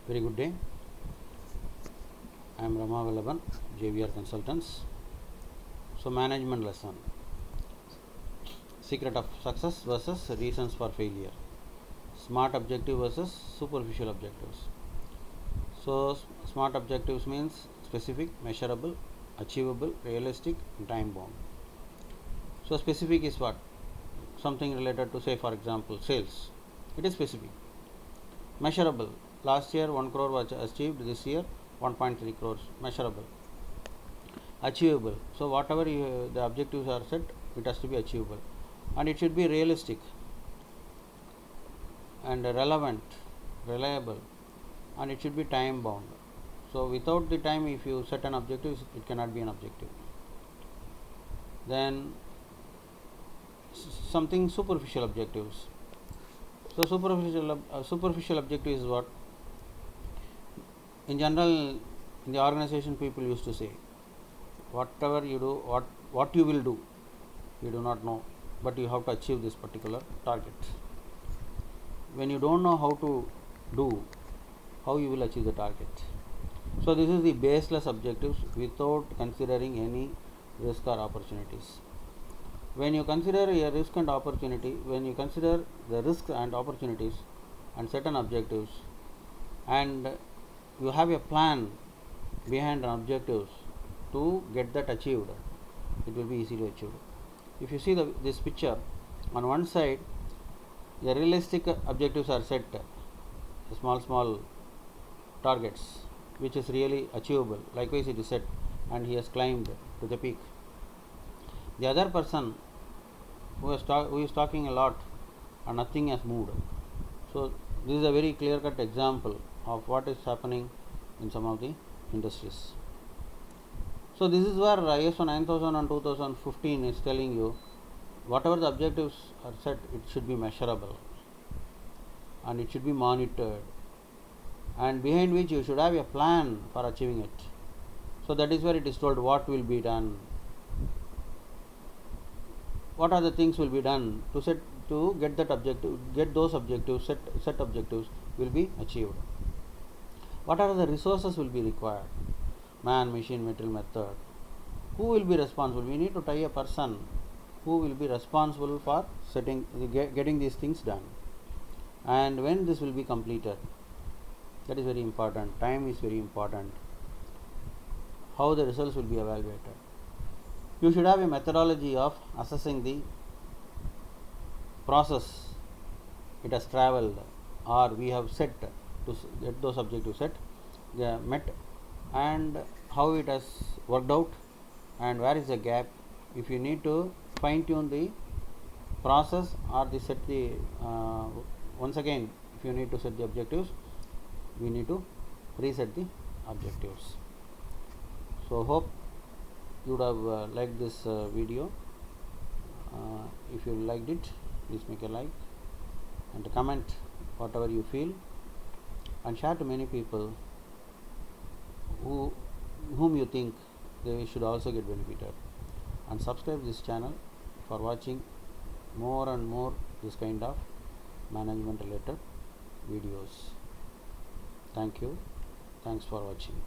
Very good day. I am Rama Velaban, JVR Consultants. So, management lesson: secret of success versus reasons for failure. Smart objective versus superficial objectives. So, smart objectives means specific, measurable, achievable, realistic, and time bound. So, specific is what? Something related to, say, for example, sales. It is specific. Measurable. Last year 1 crore was achieved, this year 1.3 crores. Measurable. Achievable. So, whatever the objectives are set, it has to be achievable. And it should be realistic and relevant, reliable, and it should be time bound. So, without the time, if you set an objective, it cannot be an objective. Then, something superficial objectives. So, superficial objective is what? In general, in the organization, people used to say, whatever you do, what you will do, you do not know, but you have to achieve this particular target. When you don't know how to do, how you will achieve the target? So, this is the baseless objectives without considering any risk or opportunities. When you consider a risk and opportunity, when you consider the risks and opportunities and certain objectives, and you have a plan behind an objectives to get that achieved, it will be easily achieved. If you see this picture, on one side the realistic objectives are set, small targets which is really achievable. Likewise it is set and he has climbed to the peak. The other person who is talking a lot and nothing has moved. So, this is a very clear cut example of what is happening in some of the industries. So, this is where ISO 9000 and 2015 is telling you whatever the objectives are set, it should be measurable and it should be monitored, and behind which you should have a plan for achieving it. So, that is where it is told what will be done. What are the things will be done to get that objective, get those objectives, set objectives will be achieved. What are the resources will be required? Man, machine, material, method. Who will be responsible? We need to tie a person who will be responsible for getting these things done, and when this will be completed. That is very important. Time is very important. How the results will be evaluated. You should have a methodology of assessing the process it has travelled, or we have set to get those objectives set, they are met, and how it has worked out, and where is the gap. If you need to fine tune the process or once again, if you need to set the objectives, we need to reset the objectives. So, hope you would have liked this video. If you liked it, please make a like and comment whatever you feel, and share to many people whom you think they should also get benefited, and subscribe this channel for watching more and more this kind of management related videos. Thank you. Thanks for watching.